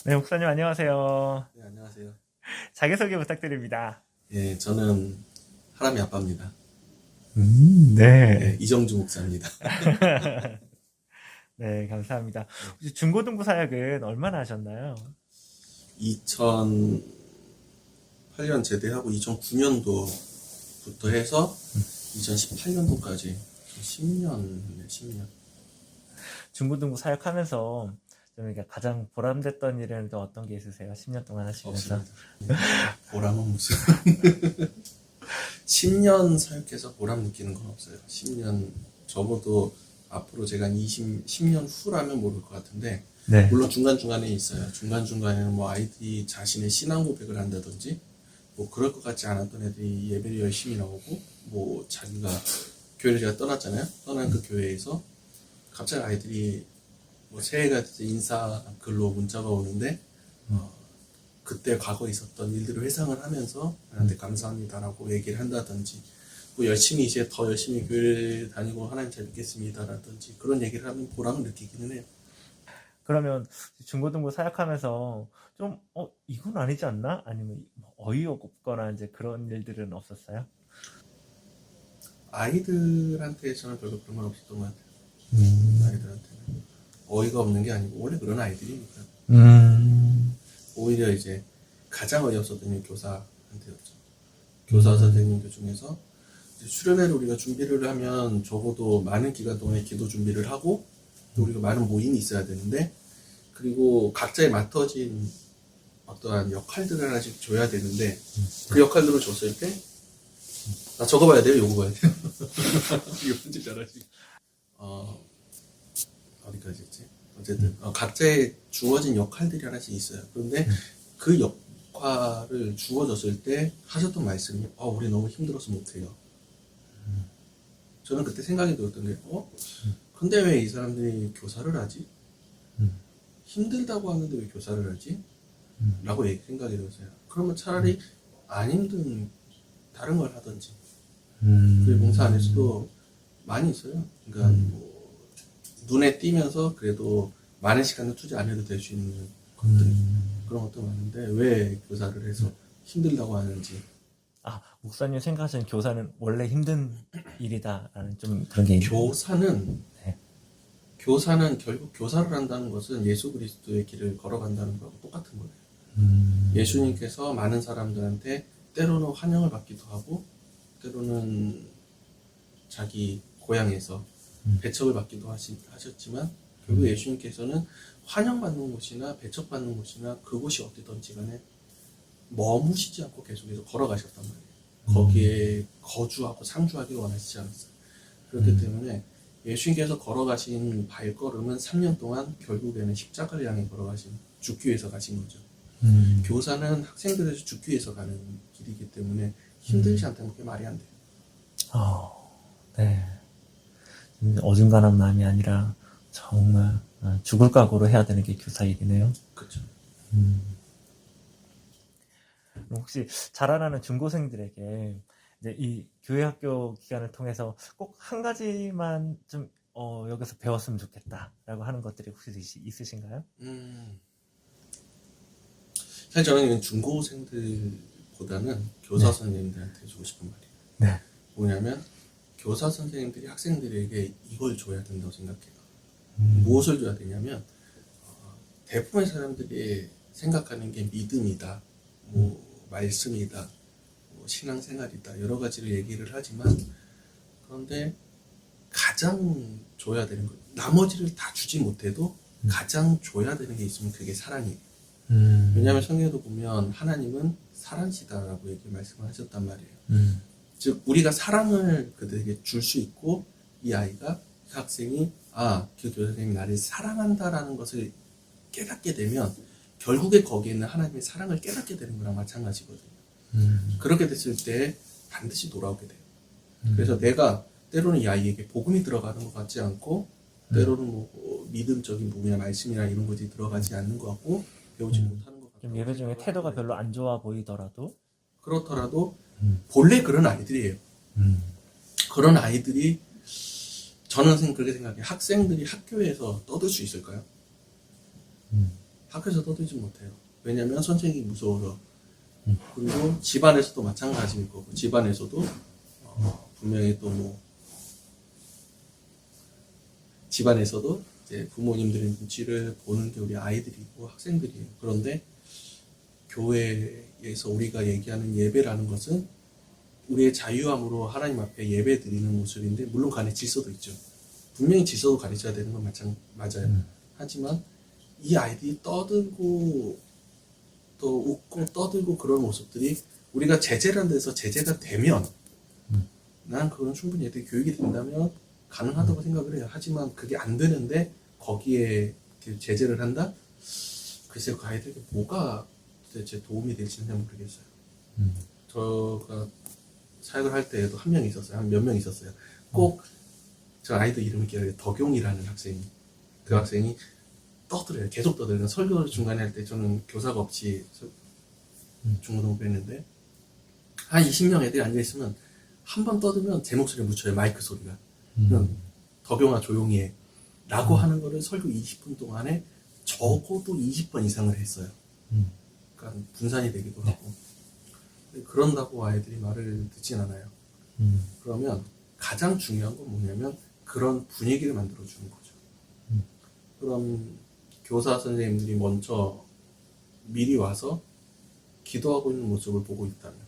네, 목사님 안녕하세요. 네, 안녕하세요. 자기소개 부탁드립니다. 예, 저는 하람이 아빠입니다. 예, 네. 이정주 목사입니다. 네, 감사합니다. 네, 혹시 중고등부 사역은 얼마나 하셨나요? 2008년 제대하고 2009년도부터 해서 2018년도까지 10년, 10년. 중고등부 사역하면서 좀 이렇게 가장 보람됐던 일은 또 어떤 게 있으세요? 10년 동안 하시면서. 없습니다. 네, 보람은 무슨 10년 사역해서 보람 느끼는 건 없어요. 10년, 적어도 앞으로 제가 10년 후라면 모를 것 같은데, 네. 물론 중간중간에 있어요. 중간중간에는 뭐 아이들이 자신의 신앙 고백을 한다든지, 뭐 그럴 것 같지 않았던 애들이 예배를 열심히 나오고, 뭐 자기가 교회를 제가 떠났잖아요. 떠난 그 교회에서 갑자기 아이들이 뭐 새해가 돼서 인사 글로 문자가 오는데, 그때 과거에 있었던 일들을 회상을 하면서 하나님한테 감사합니다라고 얘기를 한다든지, 뭐 열심히 이제 더 열심히 교회를 다니고 하나님 잘 믿겠습니다라든지 그런 얘기를 하면 보람을 느끼기는 해요. 그러면 중고등부 사역하면서 좀, 이건 아니지 않나? 아니면 어이없거나 이제 그런 일들은 없었어요? 아이들한테 저는 별로 그런 건 없었던 것 같아요. 아이들한테는 어이가 없는 게 아니고 원래 그런 아이들이니까. 오히려 이제 가장 어이없었던 게 교사한테였죠. 교사 선생님들 중에서 이제 수련회를 우리가 준비를 하면 적어도 많은 기간 동안에 기도 준비를 하고 또 우리가 많은 모임이 있어야 되는데, 그리고 각자의 맡아진 어떠한 역할들을 하나씩 줘야 되는데, 그 역할들을 줬을 때 나 저거 봐야 돼요, 요거 봐야 돼요. 이거 편집 잘하지. 어디까지 했지? 어쨌든 각자의 주어진 역할들이 하나씩 있어요. 그런데 그 역할을 주어졌을 때 하셨던 말씀이 우리 너무 힘들어서 못해요. 저는 그때 생각이 들었던 게 근데 왜 이 사람들이 교사를 하지? 힘들다고 하는데 왜 교사를 하지? 라고 생각이 들었어요. 그러면 차라리 안 힘든 다른 걸 하든지. 그 봉사 안에서도 많이 있어요. 그러니까 뭐 눈에 띄면서 그래도 많은 시간을 투자 안 해도 될 수 있는 것들, 그런 것도 많은데 왜 교사를 해서 힘들다고 하는지. 아, 목사님 생각하시는 교사는 원래 힘든 일이다라는 좀 그런 게 있나요? 교사는 교사는 결국 교사를 한다는 것은 예수 그리스도의 길을 걸어간다는 거하고 똑같은 거예요. 예수님께서 많은 사람들한테 때로는 환영을 받기도 하고 때로는 자기 고향에서 배척을 받기도 하셨지만, 결국 예수님께서는 환영받는 곳이나 배척받는 곳이나 그곳이 어디든지 간에 머무시지 않고 계속해서 걸어가셨단 말이에요. 거기에 거주하고 상주하기를 원하시지 않았어요. 그렇기 때문에 예수님께서 걸어가신 발걸음은 3년 동안 결국에는 십자가를 향해 걸어가신, 죽기 위해서 가신 거죠. 교사는 학생들에서 죽기 위해서 가는 길이기 때문에 힘들지 않다면 그게 말이 안 돼요. 네. 어중간한 마음이 아니라 정말 죽을 각오로 해야 되는 게 교사 일이네요. 그렇죠. 혹시 자라나는 중고생들에게 이제 이 교회 학교 기간을 통해서 꼭 한 가지만 좀 여기서 배웠으면 좋겠다라고 하는 것들이 혹시 있으신가요? 사실 저는 이건 중고생들보다는 교사 선생님들한테 해주고 싶은 말이에요. 네. 뭐냐면 교사 선생님들이 학생들에게 이걸 줘야 된다고 생각해요. 무엇을 줘야 되냐면 대부분의 사람들이 생각하는 게 믿음이다, 뭐 말씀이다, 뭐 신앙생활이다, 여러 가지를 얘기를 하지만, 그런데 가장 줘야 되는 것, 나머지를 다 주지 못해도 가장 줘야 되는 게 있으면 그게 사랑이에요. 왜냐하면 성경에도 보면 하나님은 사랑이시다라고 말씀을 하셨단 말이에요. 즉 우리가 사랑을 그들에게 줄 수 있고, 이 아이가, 그 학생이 그 교사 선생님이 나를 사랑한다라는 것을 깨닫게 되면 결국에 거기에는 하나님의 사랑을 깨닫게 되는 거랑 마찬가지거든요. 그렇게 됐을 때 반드시 돌아오게 돼요. 그래서 내가 때로는 이 아이에게 복음이 들어가는 것 같지 않고, 때로는 뭐 믿음적인 부분이나 말씀이나 이런 것이 들어가지 않는 것 같고 배우지 못하는 것 같고, 좀 예배 중에 태도가 별로 안 좋아 보이더라도 그렇더라도 본래 그런 아이들이에요. 그런 아이들이, 저는 그렇게 생각해요. 학생들이 학교에서 떠들 수 있을까요? 학교에서 떠들지 못해요. 왜냐면 선생님이 무서워서. 그리고 집안에서도 마찬가지일 거고, 집안에서도 분명히 또 뭐 집안에서도 이제 부모님들의 눈치를 보는 게 우리 아이들이고 학생들이에요. 그런데 교회에서 우리가 얘기하는 예배라는 것은 우리의 자유함으로 하나님 앞에 예배 드리는 모습인데, 물론 그 안에 질서도 있죠. 분명히 질서도 가르쳐야 되는 건 맞아요. 하지만 이 아이들이 떠들고 또 웃고 떠들고 그런 모습들이 우리가 제재라는 데서 제재가 되면 난 그건 충분히 애들이 교육이 된다면 가능하다고 생각을 해요. 하지만 그게 안 되는데 거기에 제재를 한다? 글쎄요, 그 아이들에게 뭐가 도대체 도움이 될지는 잘 모르겠어요. 제가 사역을 할 때에도 한 명 있었어요. 한 몇 명 있었어요. 꼭 저 아이들 이름을 기억해요. 덕용이라는 학생이. 그 학생이 떠들어요. 계속 떠들어요. 설교를 중간에 할 때 저는 교사가 없이 중고등부 했는데 한 20명 애들이 앉아있으면 한 번 떠들면 제 목소리에 묻혀요. 마이크 소리가. 그럼 덕용아 조용히 해 라고 하는 거를 설교 20분 동안에 적어도 20번 이상을 했어요. 그러니까 분산이 되기도 하고. 그런다고 아이들이 말을 듣진 않아요. 그러면 가장 중요한 건 뭐냐면 그런 분위기를 만들어주는 거죠. 그럼 교사 선생님들이 먼저 미리 와서 기도하고 있는 모습을 보고 있다면,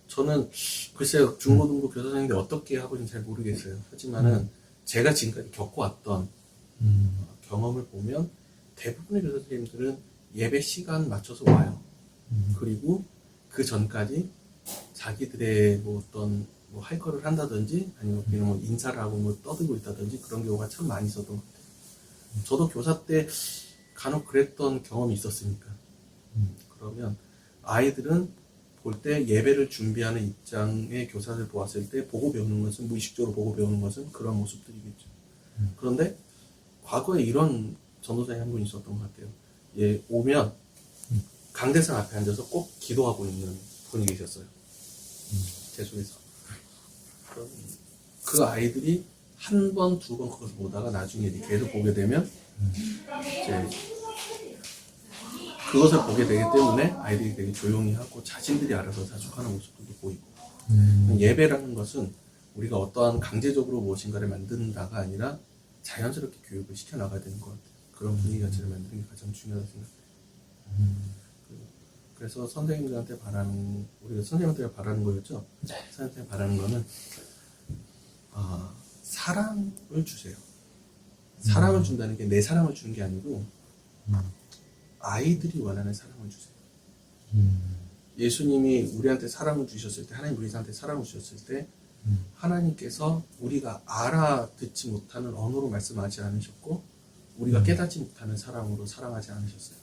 저는 글쎄요, 중고등부 교사 선생님들이 어떻게 하고 있는지 잘 모르겠어요. 하지만은 제가 지금까지 겪어왔던 경험을 보면 대부분의 교사 선생님들은 예배 시간 맞춰서 와요. 그리고 그 전까지 자기들의 뭐 어떤 뭐 할 거를 한다든지 아니면 그냥 뭐 인사를 하고 뭐 떠들고 있다든지 그런 경우가 참 많이 있었던 것 같아요. 저도 교사 때 간혹 그랬던 경험이 있었으니까. 그러면 아이들은 볼 때 예배를 준비하는 입장의 교사를 보았을 때 보고 배우는 것은, 무의식적으로 보고 배우는 것은 그런 모습들이겠죠. 그런데 과거에 이런 전도사님 한 분 있었던 것 같아요. 예, 오면 강대상 앞에 앉아서 꼭 기도하고 있는 분이 계셨어요. 제 속에서. 그 아이들이 한 번, 두 번 그것을 보다가 나중에 계속 보게 되면 이제 그것을 보게 되기 때문에 아이들이 되게 조용히 하고 자신들이 알아서 자축하는 모습들도 보이고. 예배라는 것은 우리가 어떠한 강제적으로 무엇인가를 만든다가 아니라 자연스럽게 교육을 시켜나가야 되는 것 같아요. 그런 분위기 자체를 만드는 게 가장 중요하다고 생각해요. 그래서 선생님들한테 바라는, 우리가 선생님한테 바라는 거였죠? 네. 선생님한테 바라는 거는 사랑을 주세요. 사랑을 준다는 게 내 사랑을 주는 게 아니고 아이들이 원하는 사랑을 주세요. 예수님이 우리한테 사랑을 주셨을 때, 하나님 우리한테 사랑을 주셨을 때 하나님께서 우리가 알아듣지 못하는 언어로 말씀하지 않으셨고 우리가 깨닫지 못하는 사랑으로 사랑하지 않으셨어요.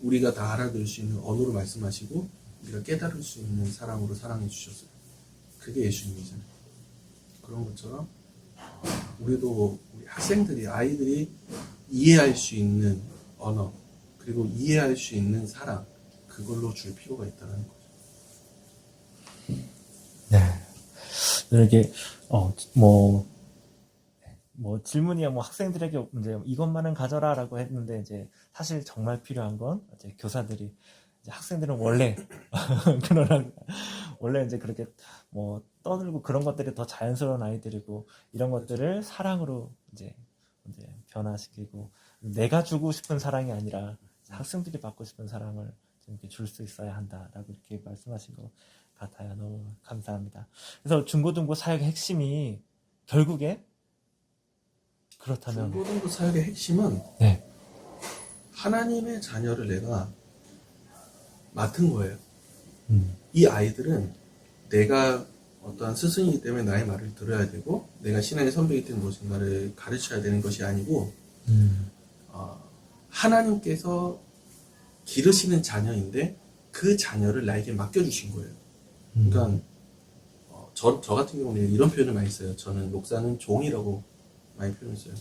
우리가 다 알아들을 수 있는 언어로 말씀하시고 우리가 깨달을 수 있는 사랑으로 사랑해 주셨어요. 그게 예수님이잖아요. 그런 것처럼 우리도 우리 학생들이, 아이들이 이해할 수 있는 언어, 그리고 이해할 수 있는 사랑, 그걸로 줄 필요가 있다는 거죠. 네. 이렇게 질문이야, 뭐 학생들에게 이제 이것만은 가져라라고 했는데, 이제 사실 정말 필요한 건 이제 교사들이, 이제 학생들은 원래 원래 이제 그렇게 뭐 떠들고 그런 것들이 더 자연스러운 아이들이고, 이런 것들을 사랑으로 이제 변화시키고, 내가 주고 싶은 사랑이 아니라 학생들이 받고 싶은 사랑을 이렇게 줄 수 있어야 한다라고 이렇게 말씀하신 것 같아요. 너무 감사합니다. 그래서 중고등부 사역의 핵심이 결국에, 그렇다면 중고등부 사역의 핵심은 네. 하나님의 자녀를 내가 맡은 거예요. 이 아이들은 내가 어떠한 스승이기 때문에 나의 말을 들어야 되고, 내가 신앙의 선배이기 때문에 무엇인가를 가르쳐야 되는 것이 아니고, 하나님께서 기르시는 자녀인데 그 자녀를 나에게 맡겨주신 거예요. 그러니까 저 같은 경우는 이런 표현을 많이 써요. 저는 목사는 종이라고 많이 표현했어요.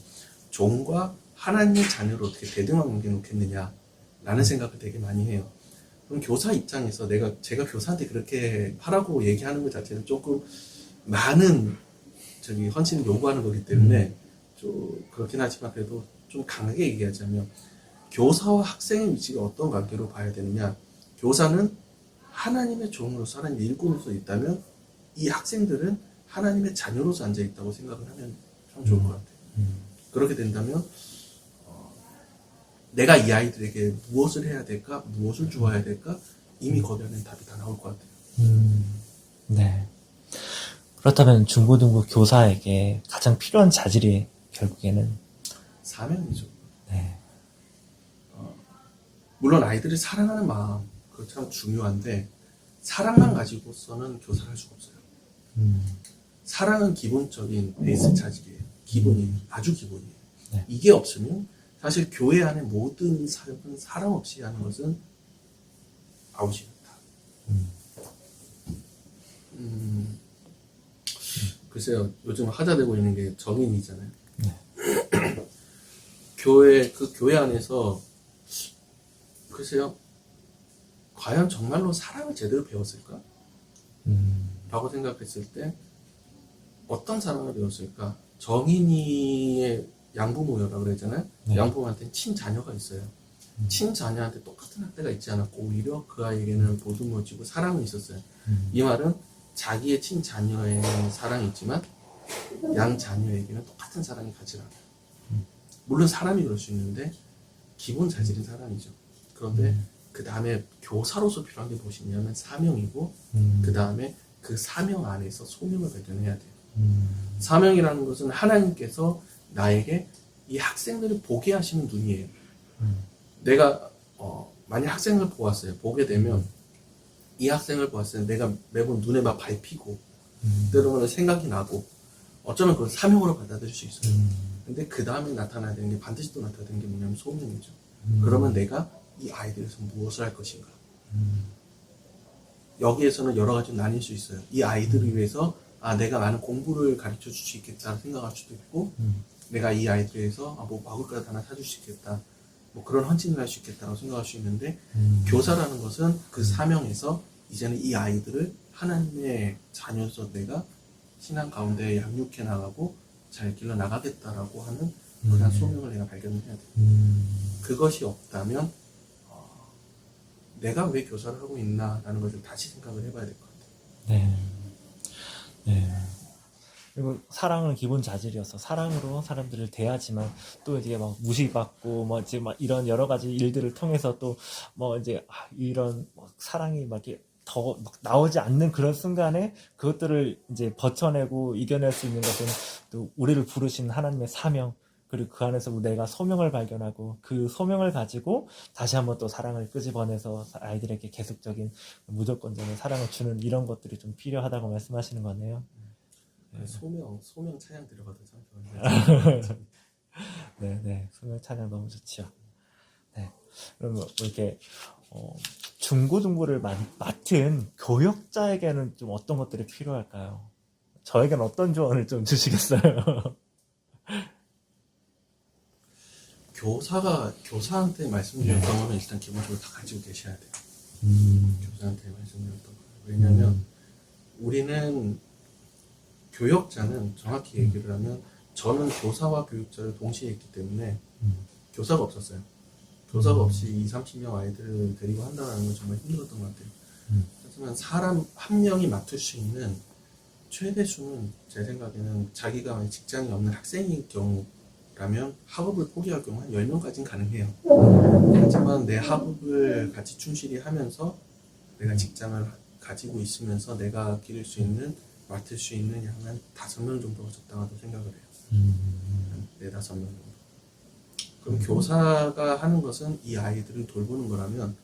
종과 하나님의 자녀를 어떻게 대등하게 옮겨놓겠느냐 라는 생각을 되게 많이 해요. 그럼 교사 입장에서 제가 교사한테 그렇게 하라고 얘기하는 것 자체는 조금 많은 헌신을 요구하는 거기 때문에 좀 그렇긴 하지만, 그래도 좀 강하게 얘기하자면, 교사와 학생의 위치가 어떤 관계로 봐야 되느냐? 교사는 하나님의 종으로서 하나님의 일꾼으로서 있다면 이 학생들은 하나님의 자녀로서 앉아 있다고 생각을 하면 참 좋을 것 같아요. 그렇게 된다면 내가 이 아이들에게 무엇을 해야 될까? 무엇을 주어야 될까? 이미 거기 안에 답이 다 나올 것 같아요. 네. 그렇다면 중고등부 교사에게 가장 필요한 자질이 결국에는 사명이죠. 네. 물론 아이들을 사랑하는 마음 그거 참 중요한데 사랑만 가지고서는 교사를 할 수가 없어요. 사랑은 기본적인 베이스 자질이에요. 기본이에요. 아주 기본이에요. 네. 이게 없으면 사실 교회 안에 모든 사역은 사랑 없이 하는 것은 아웃이다. 글쎄요, 요즘 하자되고 있는 게 정인이잖아요. 네. 그 교회 안에서 글쎄요, 과연 정말로 사랑을 제대로 배웠을까? 라고 생각했을 때 어떤 사랑을 배웠을까? 정인이의 양부모여라 그랬잖아요. 네. 양부모한테는 친자녀가 있어요. 친자녀한테 똑같은 학대가 있지 않았고 오히려 그 아이에게는 보듬어주고 사랑이 있었어요. 이 말은 자기의 친자녀의 사랑이 있지만 양자녀에게는 똑같은 사랑이 가지 않아요. 물론 사람이 그럴 수 있는데 기본 자질은 사랑이죠. 그런데 그 다음에 교사로서 필요한 게 무엇이냐면 사명이고 그 다음에 그 사명 안에서 소명을 발견해야 돼요. 사명이라는 것은 하나님께서 나에게 이 학생들을 보게 하시는 눈이에요. 내가 만약 학생을 보았어요. 보게 되면 이 학생을 보았을 때 내가 매번 눈에 막 밟히고 때로는 생각이 나고 어쩌면 그걸 사명으로 받아들일 수 있어요. 근데 그 다음에 나타나야 되는 게 반드시 또 나타나야 되는 게 뭐냐면 소명이죠. 그러면 내가 이 아이들에서 무엇을 할 것인가. 여기에서는 여러 가지 나뉠 수 있어요. 이 아이들을 위해서 내가 많은 공부를 가르쳐 줄 수 있겠다 생각할 수도 있고 내가 이 아이들에서 뭐 먹을 것 하나 사줄 수 있겠다. 뭐 그런 헌신을 할 수 있겠다고 생각할 수 있는데 교사라는 것은 그 사명에서 이제는 이 아이들을 하나님의 자녀로서 내가 신앙 가운데 양육해 나가고 잘 길러 나가겠다라고 하는 그런 소명을 내가 발견을 해야 돼요. 그것이 없다면 내가 왜 교사를 하고 있나라는 것을 다시 생각을 해봐야 될 것 같아요. 네. 네. 그리고 사랑은 기본 자질이어서 사랑으로 사람들을 대하지만 또 이제 막 무시받고 뭐 이제 막 이런 여러 가지 일들을 통해서 또 뭐 이제 이런 사랑이 막 이렇게 더 막 나오지 않는 그런 순간에 그것들을 이제 버텨내고 이겨낼 수 있는 것은 또 우리를 부르신 하나님의 사명 그리고 그 안에서 내가 소명을 발견하고 그 소명을 가지고 다시 한번 또 사랑을 끄집어내서 아이들에게 계속적인 무조건적인 사랑을 주는 이런 것들이 좀 필요하다고 말씀하시는 거네요. 소명 찬양 들어가도 참 좋은데. 네. 소명 찬양 너무 좋지요. 네. 그럼 뭐 이렇게 중고등부를 맡은 교역자에게는 좀 어떤 것들이 필요할까요? 저에게는 어떤 조언을 좀 주시겠어요? 교사한테 말씀드렸던 거는 일단 기본적으로 다 가지고 계셔야 돼요. 교사한테 말씀드렸던 거. 왜냐하면 우리는 교역자는 정확히 얘기를 하면 저는 교사와 교육자를 동시에 했기 때문에 교사가 없었어요. 교사가 없이 20-30명 아이들을 데리고 한다는 건 정말 힘들었던 것 같아요. 하지만 사람 한 명이 맡을 수 있는 최대 수는 제 생각에는 자기가 직장이 없는 학생일 경우라면 학업을 포기할 경우 한 10명까지는 가능해요. 하지만 내 학업을 같이 충실히 하면서 내가 직장을 가지고 있으면서 내가 기를 수 있는 맡을 수 있는 양 한 5명 정도가 적당하다고 생각을 해요. 한 4-5명 정도. 그럼 교사가 하는 것은 이 아이들을 돌보는 거라면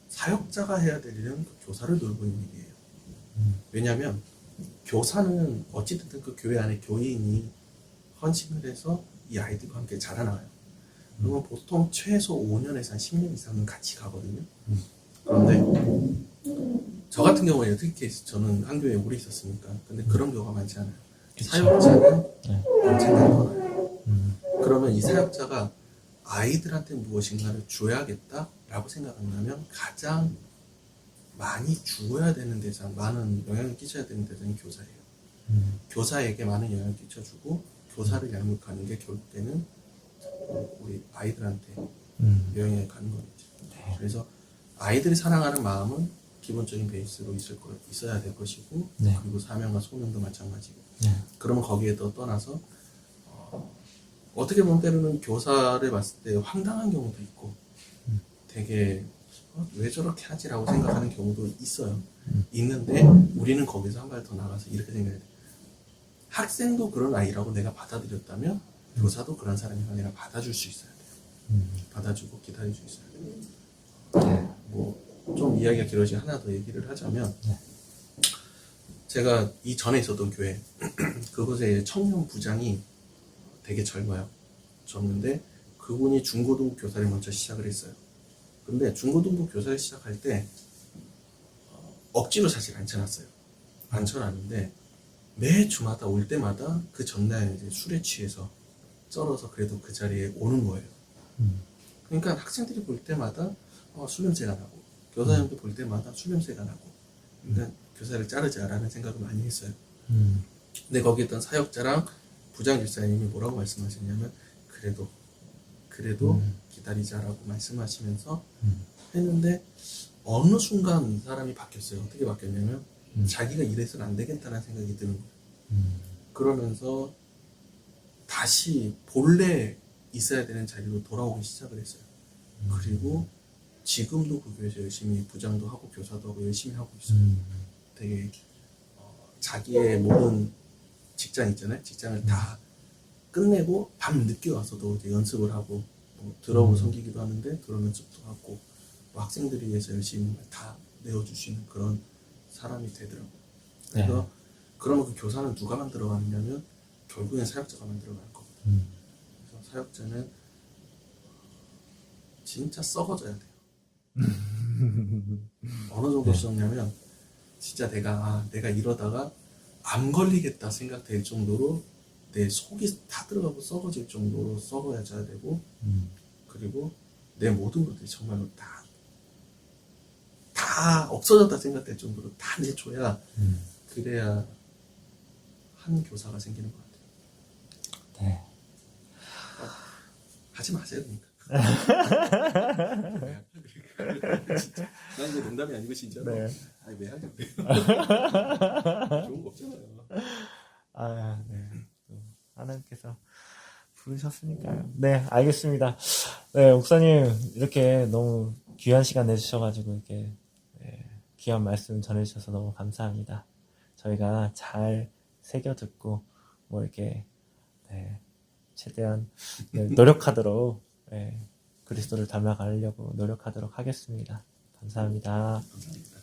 사역자가 해야 될 일은 그 교사를 돌보는 일이에요. 왜냐하면 교사는 어찌됐든 그 교회 안에 교인이 헌신을 해서 이 아이들과 함께 자라나요. 그러면 보통 최소 5년에서 한 10년 이상은 같이 가거든요. 그런데 저 같은 경우에 특히 저는 한 교회에 오래 있었으니까 근데 그런 경우가 많지 않아요. 사역자는 언젠가 떠나요. 그러면 이 사역자가 아이들한테 무엇인가를 줘야겠다라고 생각한다면 가장 많이 주어야 되는 대상, 많은 영향을 끼쳐야 되는 대상이 교사예요. 교사에게 많은 영향을 끼쳐주고 교사를 양육하는 게 결국에는 우리 아이들한테 네. 가는 거겠죠. 그래서 아이들이 사랑하는 마음은 기본적인 베이스로 있어야 될 것이고, 네. 그리고 사명과 소명도 마찬가지고. 네. 그러면 거기에 더 떠나서 어떻게 보면 때로는 교사를 봤을 때 황당한 경우도 있고, 되게 왜 저렇게 하지라고 생각하는 경우도 있어요. 있는데 우리는 거기서 한 발 더 나가서 이렇게 생각해야 돼. 학생도 그런 아이라고 내가 받아들였다면 교사도 그런 사람이라고 내가 받아줄 수 있어야 돼요. 받아주고 기다릴 수 있어야 돼요. 뭐 좀 이야기가 길어지고 하나 더 얘기를 하자면, 제가 이전에 있었던 교회 그곳에 청년 부장이 되게 젊어요. 젊은데 그분이 중고등부 교사를 먼저 시작을 했어요. 근데 중고등부 교사를 시작할 때 억지로 사실 앉혀놨어요. 앉혀놨는데 매 주마다 올 때마다 그 전날 이제 술에 취해서 쩔어서 그래도 그 자리에 오는 거예요. 그러니까 학생들이 볼 때마다 술 냄새가 나고, 교사님도 볼 때마다 술 냄새가 나고, 그러니까 교사를 자르자라는 생각을 많이 했어요. 근데 거기 있던 사역자랑 부장 집사님이 뭐라고 말씀하셨냐면, 그래도 기다리자라고 말씀하시면서 했는데, 어느 순간 사람이 바뀌었어요. 어떻게 바뀌었냐면 자기가 이래서는 안 되겠다는 생각이 드는 거예요. 그러면서 다시 본래 있어야 되는 자리로 돌아오기 시작을 했어요. 그리고 지금도 그 교회에서 열심히 부장도 하고 교사도 하고 열심히 하고 있어요. 되게 자기의 모든 직장 있잖아요. 직장을 다 끝내고 밤 늦게 와서도 이제 연습을 하고, 뭐 들어오고 섬기기도 하는데 들어오면 연습도 하고, 뭐 학생들을 위해서 열심히 다 내어주시는 그런 사람이 되더라고요. 그래서 그러면 그 교사는 누가 만들어가느냐면 결국엔 사역자가 만들어가는 거거든요. 그래서 사역자는 진짜 썩어져야 돼요. 어느 정도 썩냐면 진짜 내가 이러다가 암 걸리겠다 생각될 정도로 내 속이 다 들어가고 썩어질 정도로 썩어야 되고, 그리고 내 모든 것들이 정말로 다 없어졌다 생각될 정도로 다 내줘야, 그래야 한 교사가 생기는 것 같아요. 네. 하지 마세요, 그러니까. 진짜. 난 이거 농담이 아니고 진짜로. 네. 아니, 왜 하냐고요. 좋은 거 없잖아요. 아, 네. 또 하나님께서 부르셨으니까요. 네, 알겠습니다. 네, 목사님 이렇게 너무 귀한 시간 내주셔가지고 이렇게 귀한 말씀 전해주셔서 너무 감사합니다. 저희가 잘 새겨 듣고 뭐 이렇게 최대한 노력하도록 그리스도를 닮아가려고 노력하도록 하겠습니다. 감사합니다. 감사합니다.